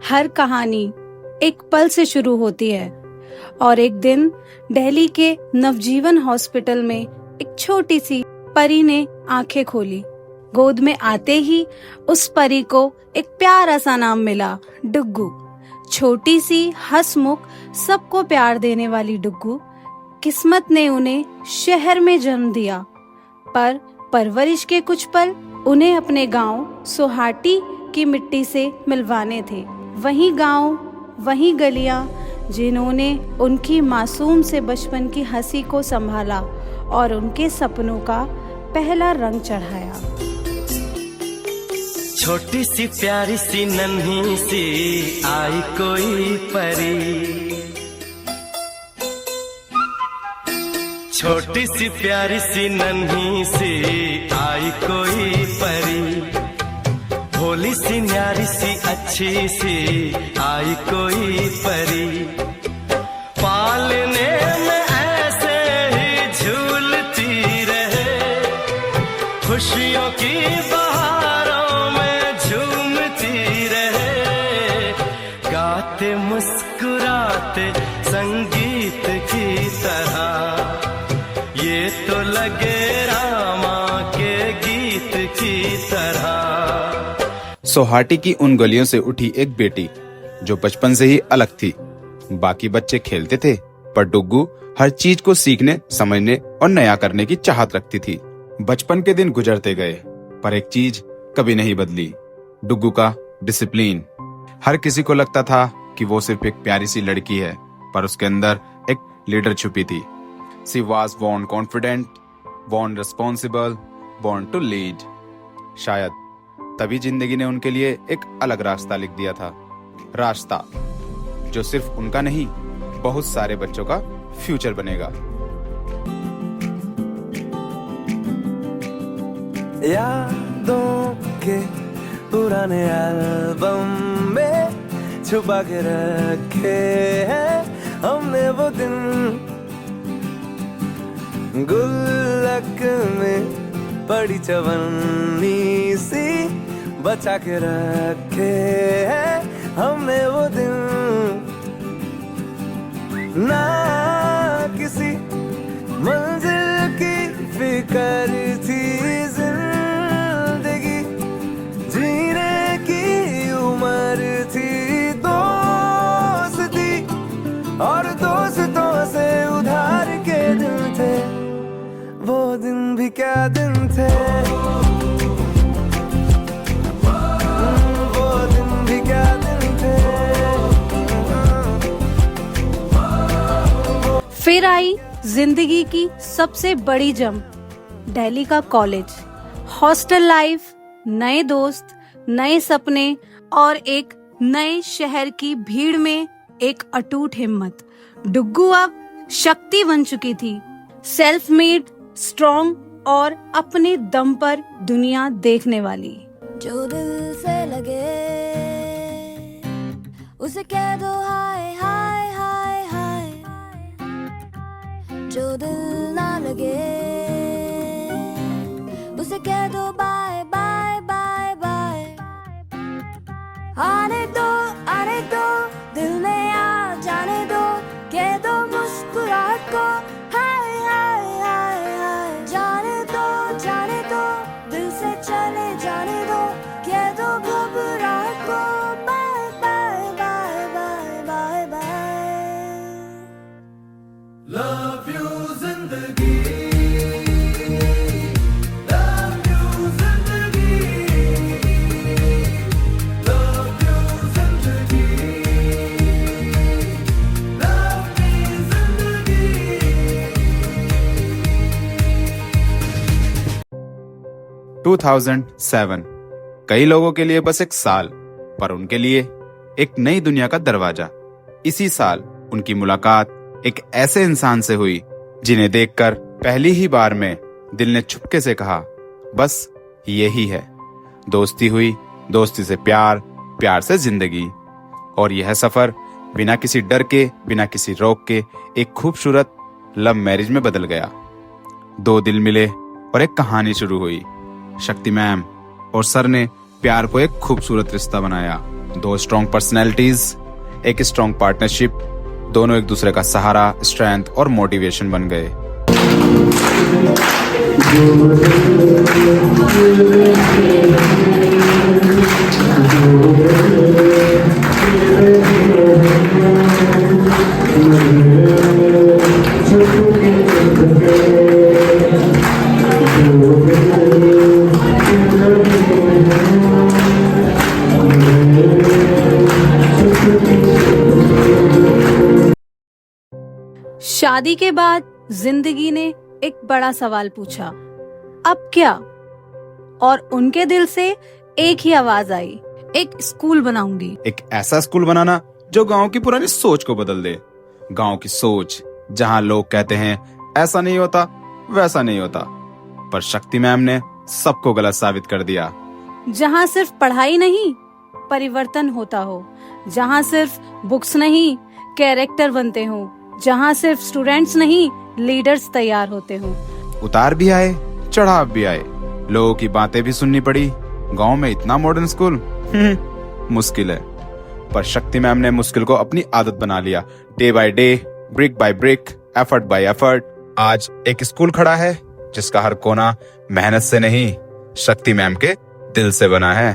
हर कहानी एक पल से शुरू होती है और एक दिन दिल्ली के नवजीवन हॉस्पिटल में एक छोटी सी परी ने आंखें खोली। गोद में आते ही उस परी को एक प्यारा सा नाम मिला, डुग्गू। छोटी सी हंसमुख सबको प्यार देने वाली डुग्गू। किस्मत ने उन्हें शहर में जन्म दिया, पर परवरिश के कुछ पल उन्हें अपने गांव सोहाटी की मिट्टी से मिलवाने थे। वही गांव, वही गलियां जिन्होंने उनकी मासूम से बचपन की हंसी को संभाला और उनके सपनों का पहला रंग चढ़ाया। छोटी सी प्यारी सी नन्ही सी आई कोई परी, छोटी सी प्यारी सी नन्ही सी आई कोई परी, भोली सी न्यारी सी अच्छी सी आई कोई परी, पालने में ऐसे ही झूलती रहे, खुशियों की बहारों में झूमती रहे, गाते मुस्कुराते संगीत की तरह, ये तो लगे रामा के गीत की तरह। सोहाटी की उन गलियों से उठी एक बेटी जो बचपन से ही अलग थी। बाकी बच्चे खेलते थे, पर डुग्गू हर चीज को सीखने, समझने और नया करने की चाहत रखती थी। बचपन के दिन गुजरते गए, पर एक चीज कभी नहीं बदली, डुग्गू का डिसिप्लिन। हर किसी को लगता था कि वो सिर्फ एक प्यारी सी लड़की है, पर उसके अंदर एक लीडर छुपी थी। She was born confident, born responsible, born to lead. शायद तभी जिंदगी ने उनके लिए एक अलग रास्ता लिख दिया था, रास्ता जो सिर्फ उनका नहीं, बहुत सारे बच्चों का फ्यूचर बनेगा। यादों के पुराने एल्बम में छुपा के रखे हैं हमने वो दिन, गुल्लक में पड़ी चवन्नी सी बचा के रखे हैं हमने वो दिन, ना किसी मंजिल की फिक्र थी, जिंदगी जीने की उम्र थी, दोस्ती और दोस्तों से उधार के दिन थे, वो दिन भी क्या दिन थे, वो दिन भी क्या दिन थे। फिर आई जिंदगी की सबसे बड़ी जंप, दिल्ली का कॉलेज, हॉस्टल लाइफ, नए दोस्त, नए सपने और एक नए शहर की भीड़ में एक अटूट हिम्मत। डुग्गू अब शक्ति बन चुकी थी, सेल्फ मेड, स्ट्रॉन्ग और अपने दम पर दुनिया देखने वाली। जो दिल से लगे उसे कह दो हाय हाय हाय हाय, जो दिल ना लगे उसे कह दो बाय बाय बाय बाय, आने दो दिल में आ जाने दो, कह दो मुस्कुराहट को हाय हाय हाय हाय, जाने दो दिल से चले जाने दो, कह दो घबराहट को bye bye bye bye bye bye. Love you जिंदगी, $2007 कई लोगों के लिए बस एक साल, पर उनके लिए एक नई दुनिया का दरवाजा। इसी साल उनकी मुलाकात एक ऐसे इंसान से हुई जिन्हें देखकर पहली ही बार में दिल ने चुपके से कहा, बस यही है। दोस्ती हुई, दोस्ती से प्यार, प्यार से जिंदगी, और यह सफर बिना किसी डर के, बिना किसी रोक के एक खूबसूरत लव मैरिज में बदल गया। 2 दिल मिले और एक कहानी शुरू हुई। शक्ति मैम और सर ने प्यार को एक खूबसूरत रिश्ता बनाया, दो स्ट्रॉन्ग पर्सनैलिटीज, एक स्ट्रॉन्ग पार्टनरशिप, दोनों एक दूसरे का सहारा, स्ट्रेंथ और मोटिवेशन बन गए। शादी के बाद जिंदगी ने एक बड़ा सवाल पूछा, अब क्या? और उनके दिल से एक ही आवाज आई, एक स्कूल बनाऊंगी। एक ऐसा स्कूल बनाना जो गांव की पुरानी सोच को बदल दे। गांव की सोच जहां लोग कहते हैं ऐसा नहीं होता, वैसा नहीं होता, पर शक्ति मैम ने सबको गलत साबित कर दिया। जहाँ सिर्फ पढ़ाई नहीं, परिवर्तन होता हो, जहाँ सिर्फ बुक्स नहीं, कैरेक्टर बनते हो, जहाँ सिर्फ स्टूडेंट्स नहीं, लीडर्स तैयार होते हो। उतार भी आए, चढ़ाव भी आए, लोगों की बातें भी सुननी पड़ी। गांव में इतना मॉडर्न स्कूल मुश्किल है, पर शक्ति मैम ने मुश्किल को अपनी आदत बना लिया। Day by day, brick by brick, effort bye effort, आज एक स्कूल खड़ा है जिसका हर कोना मेहनत से नहीं, शक्ति मैम के दिल से बना है।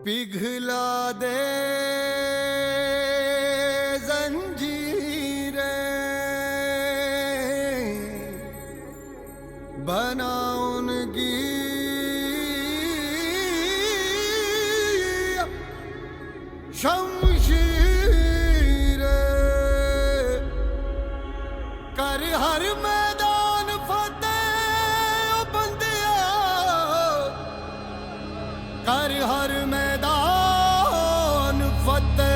पिघला दे बना उनकी शमशीर, कर हर मैदान फतेह बंदिया, कर हर मैदान फतेह।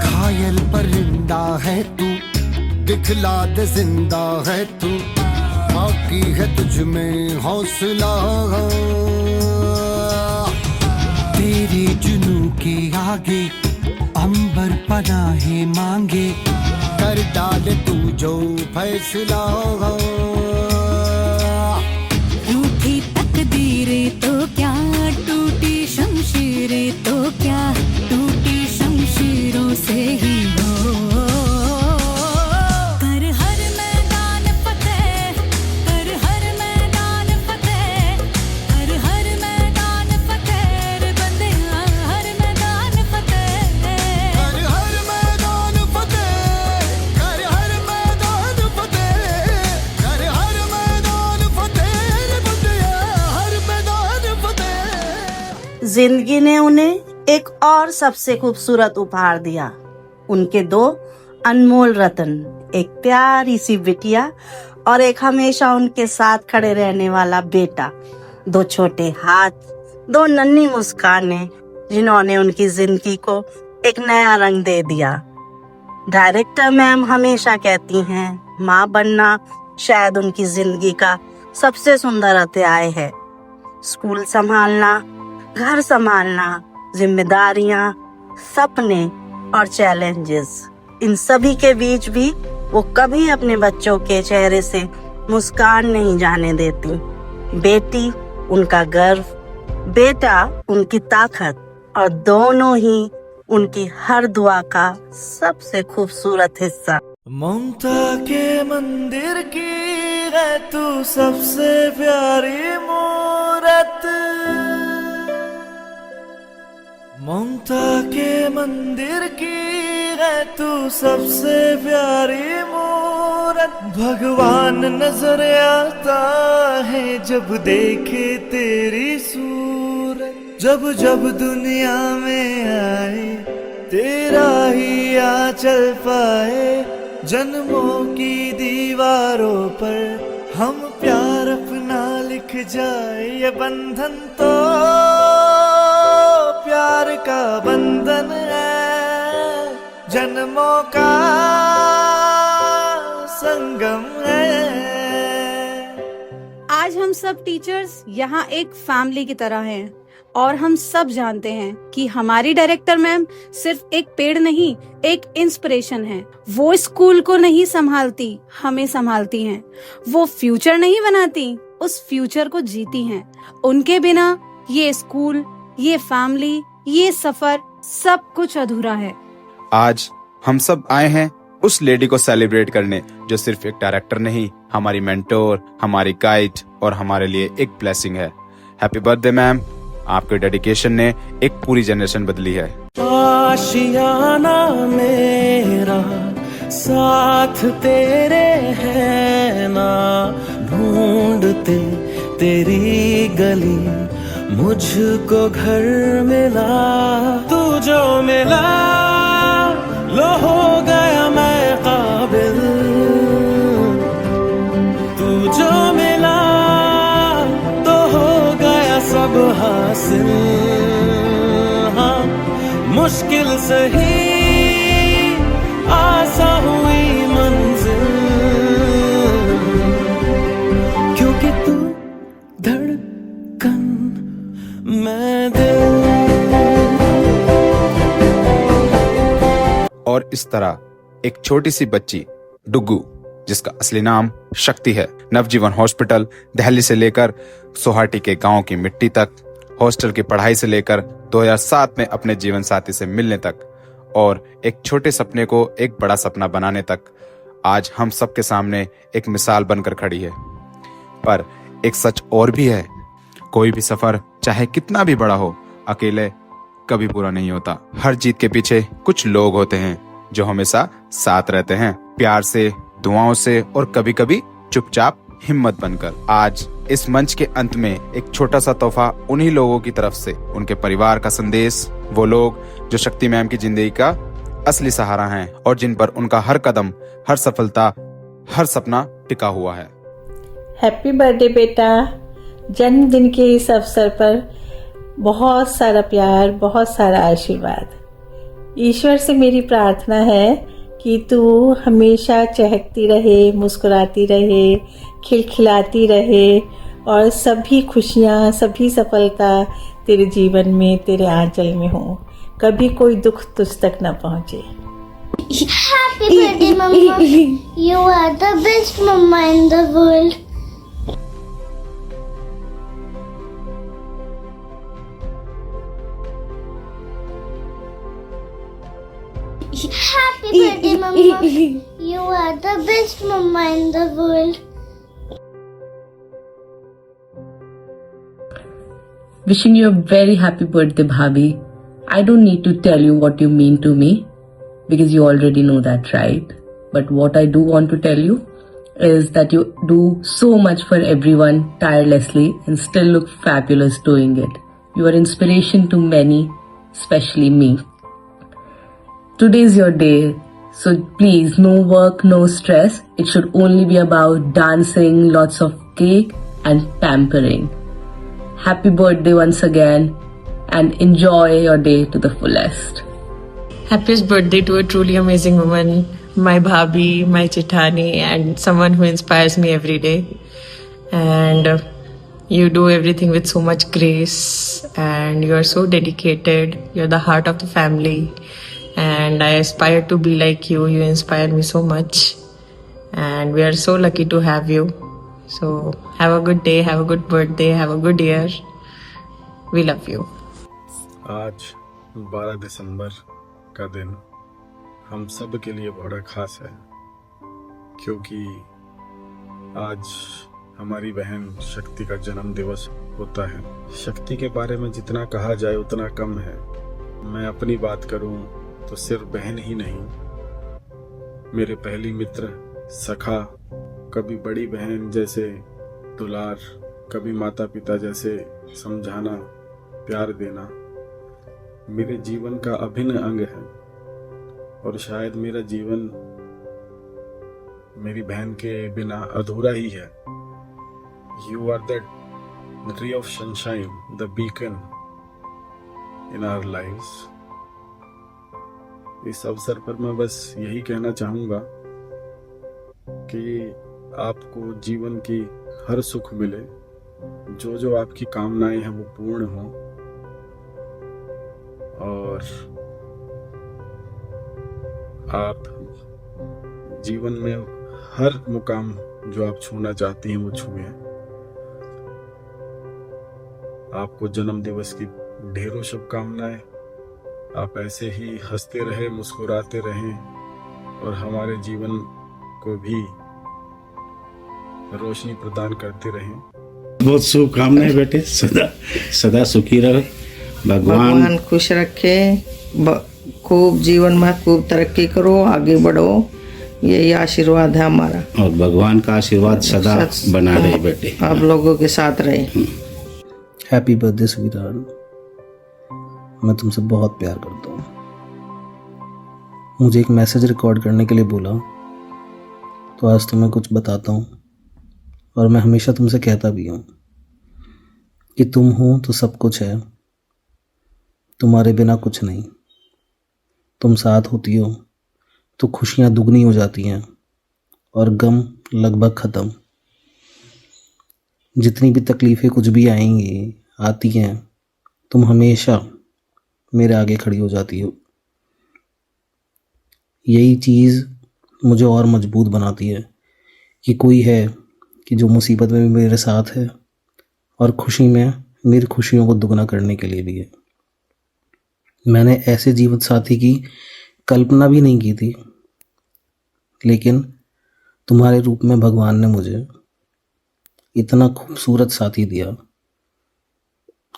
घायल परिंदा है तू, दिखला दे जिंदा है तू, बाकी है तुझ में हौसला। तेरे जुनू के आगे अंबर पनाहे मांगे, कर डाले तू जो फैसला। रूठी तकदीरें तो क्या, टूटी शमशीरें तो क्या, टूटी शमशीरों से ही हो। कर हर मैदान फतेह, कर हर मैदान फतेह, कर हर मैदान फतेह रे बंदिया, हर मैदान फतेह। कर हर मैदान फतेह, कर हर मैदान फतेह, कर हर मैदान फतेह रे बंदिया, हर मैदान फतेह। जिंदगी ने उन्हें एक और सबसे खूबसूरत उपहार दिया, उनके दो अनमोल रत्न, एक प्यारी सी बिटिया और एक हमेशा उनके साथ खड़े रहने वाला बेटा। दो छोटे हाथ, दो नन्ही मुस्कानें, जिन्होंने उनकी जिंदगी को एक नया रंग दे दिया। डायरेक्टर मैम हमेशा कहती हैं, माँ बनना शायद उनकी जिंदगी का सबसे सुंदर अध्याय है। स्कूल संभालना, घर संभालना, जिम्मेदारियां, सपने और चैलेंजेस, इन सभी के बीच भी वो कभी अपने बच्चों के चेहरे से मुस्कान नहीं जाने देती। बेटी उनका गर्व, बेटा उनकी ताकत, और दोनों ही उनकी हर दुआ का सबसे खूबसूरत हिस्सा। ममता के मंदिर की है तू सबसे प्यारी मूरत, ममता के मंदिर की है तू सबसे प्यारी मूरत। भगवान नजर आता है जब देखे तेरी सूरत, जब जब दुनिया में आए तेरा ही आंचल पाए। जन्मों की दीवारों पर हम प्यार अपना लिख जाए, ये बंधन तो प्यार का बंधन है, जन्मों का संगम है। आज हम सब टीचर्स यहाँ एक फैमिली की तरह हैं, और हम सब जानते हैं कि हमारी डायरेक्टर मैम सिर्फ एक पेड़ नहीं, एक इंस्पिरेशन है। वो स्कूल को नहीं संभालती, हमें संभालती हैं। वो फ्यूचर नहीं बनाती, उस फ्यूचर को जीती हैं। उनके बिना ये स्कूल, ये फैमिली, ये सफर सब कुछ अधूरा है। आज हम सब आए हैं उस लेडी को सेलिब्रेट करने जो सिर्फ एक डायरेक्टर नहीं, हमारी मेंटोर, हमारी गाइड और हमारे लिए एक ब्लेसिंग है। हैप्पी बर्थडे मैम, आपके डेडिकेशन ने एक पूरी जनरेशन बदली है। आशियाना मेरा साथ तेरे है ना, ढूंढते तेरी गली मुझको घर मिला, तू जो मिला लो हो गया मैं काबिल, तू जो मिला तो हो गया सब हासिल। हाँ मुश्किल सही आसा हुई मंजिल, क्योंकि तू धड़कन मैं दिल। और इस तरह एक छोटी सी बच्ची डुग्गू, जिसका असली नाम शक्ति है, नवजीवन हॉस्पिटल दिल्ली से लेकर सोहाटी के गांव की मिट्टी तक, हॉस्टल की पढ़ाई से लेकर 2007 में अपने जीवन साथी से मिलने तक और एक छोटे सपने को एक बड़ा सपना बनाने तक, आज हम सबके सामने एक मिसाल बनकर खड़ी है। पर एक सच और भी है, कोई भी सफर चाहे कितना भी बड़ा हो, अकेले कभी पूरा नहीं होता। हर जीत के पीछे कुछ लोग होते हैं जो हमेशा साथ रहते हैं, प्यार से, दुआओं से और कभी कभी चुपचाप हिम्मत बनकर। आज इस मंच के अंत में एक छोटा सा तोहफा उन्हीं लोगों की तरफ से, उनके परिवार का संदेश, वो लोग जो शक्ति मैम की जिंदगी का असली सहारा हैं और जिन पर उनका हर कदम, हर सफलता, हर सपना टिका हुआ है। हैप्पी बर्थडे बेटा। जन्मदिन के इस अवसर पर बहुत सारा प्यार, बहुत सारा आशीर्वाद। ईश्वर से मेरी प्रार्थना है कि तू हमेशा चहकती रहे, मुस्कुराती रहे, खिलखिलाती रहे और सभी खुशियाँ, सभी सफलता तेरे जीवन में, तेरे आंचल में हो। कभी कोई दुख तुझ तक न पहुँचे। Happy birthday, Mama. You are the best mama in the world. Happy birthday, Mama. You are the best mama in the world. Wishing you a very happy birthday, Bhabhi. I don't need to tell you what you mean to me because you already know that, right? But what I do want to tell you is that you do so much for everyone tirelessly and still look fabulous doing it. You are inspiration to many, especially me. Today is your day, so please, no work, no stress. It should only be about dancing, lots of cake and pampering. Happy birthday once again and enjoy your day to the fullest. Happiest birthday to a truly amazing woman, my Bhabhi, my Chitani, and someone who inspires me every day. And you do everything with so much grace and you are so dedicated. You're the heart of the family. And I aspire to be like you. You inspire me so much. And we are so lucky to have you. So have a good day, have a good birthday, have a good year. We love you. आज 12 दिसंबर का दिन हम सब के लिए बड़ा खास है, क्योंकि आज हमारी बहन शक्ति का जन्म दिवस होता है। शक्ति के बारे में जितना कहा जाए उतना कम है। मैं अपनी बात करूं तो सिर्फ बहन ही नहीं, मेरे पहली मित्र, सखा, कभी बड़ी बहन जैसे दुलार, कभी माता पिता जैसे समझाना, प्यार देना मेरे जीवन का अभिन्न अंग है। और शायद मेरा जीवन मेरी बहन के बिना अधूरा ही है। You are the ray of sunshine, the beacon in our lives. इस अवसर पर मैं बस यही कहना चाहूँगा कि आपको जीवन की हर सुख मिले, जो जो आपकी कामनाएं हैं वो पूर्ण हो, और आप जीवन में हर मुकाम जो आप छूना चाहती हैं वो छुएं। आपको जन्म दिवस की ढेरों शुभकामनाएं। आप ऐसे ही हंसते रहें, मुस्कुराते रहें और हमारे जीवन को भी रोशनी प्रदान करते रहें। बहुत शुभकामनाएं बेटे, सदा सदा सुखी रहो। भगवान खुश रखे, खूब जीवन में खूब तरक्की करो, आगे बढ़ो, यही आशीर्वाद है हमारा। और भगवान का आशीर्वाद सदा बना रहे बेटे, आप लोगों के साथ रहे। हैप्पी बर्थडे स्वीटहार्ट, मैं तुमसे बहुत प्यार करता हूँ। मुझे एक मैसेज रिकॉर्ड करने के लिए बोला, तो आज तुम्हें कुछ बताता हूँ। और मैं हमेशा तुमसे कहता भी हूँ कि तुम हो तो सब कुछ है, तुम्हारे बिना कुछ नहीं। तुम साथ होती हो तो खुशियाँ दुगनी हो जाती हैं और गम लगभग ख़त्म। जितनी भी तकलीफ़ें कुछ भी आएंगी, आती हैं, तुम हमेशा मेरे आगे खड़ी हो जाती हो। यही चीज़ मुझे और मजबूत बनाती है कि कोई है कि जो मुसीबत में भी मेरे साथ है और खुशी में मेरी खुशियों को दुगना करने के लिए भी है। मैंने ऐसे जीवन साथी की कल्पना भी नहीं की थी, लेकिन तुम्हारे रूप में भगवान ने मुझे इतना खूबसूरत साथी दिया।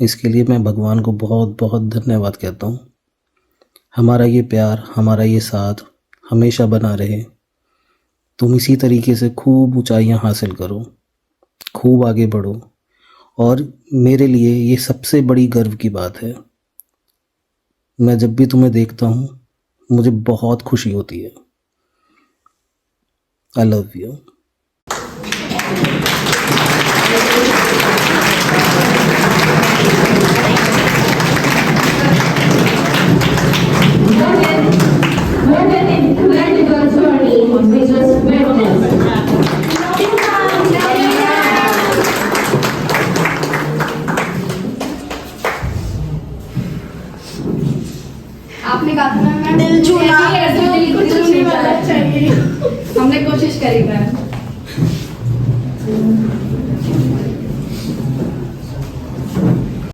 इसके लिए मैं भगवान को बहुत बहुत धन्यवाद कहता हूँ। हमारा ये प्यार, हमारा ये साथ हमेशा बना रहे। तुम इसी तरीके से खूब ऊंचाइयाँ हासिल करो, खूब आगे बढ़ो। और मेरे लिए ये सबसे बड़ी गर्व की बात है। मैं जब भी तुम्हें देखता हूँ मुझे बहुत खुशी होती है। I love you. आपने कहा था ना दिल छूना, हमने कोशिश करी मैम।